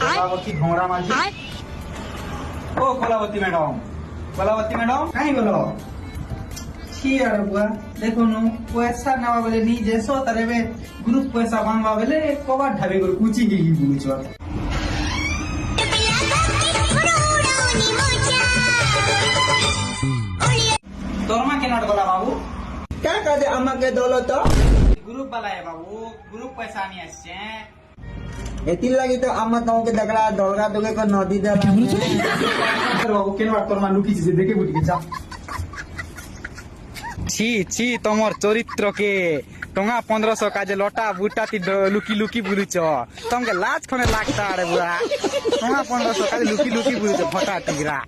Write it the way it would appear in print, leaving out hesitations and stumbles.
कलावती घोड़ा माझी ओ कलावती मैडम कहीं बोलो छी यार बुआ देखो नु पैसा नवा बेले नी जेसो तारे बे ग्रुप पैसा मांगवा बेले कोबा ढाबे कर कुची की बुझो तोरमा के नट गला बाबू क्या काजे আমাকে দলো তো ग्रुप वाला है बाबू ग्रुप पैसा नहीं আসছে এতির লাগি তো আমা তোমাকে দেখলা দলগা তোকে কো নদী দেলা বাবু কেন তোরমা লুকিছে দেখে বুঝি যা ছি ছি তোমার চরিত্রকে টঙ্গা 1500 কাজে লটা বুটাতি লুকি লুকি বুলুছ তোমাকে লাজ খনে লাগতা রে বুড়া টঙ্গা 1500 কাজে লুকি লুকি বুলুছ ফটা টিগরা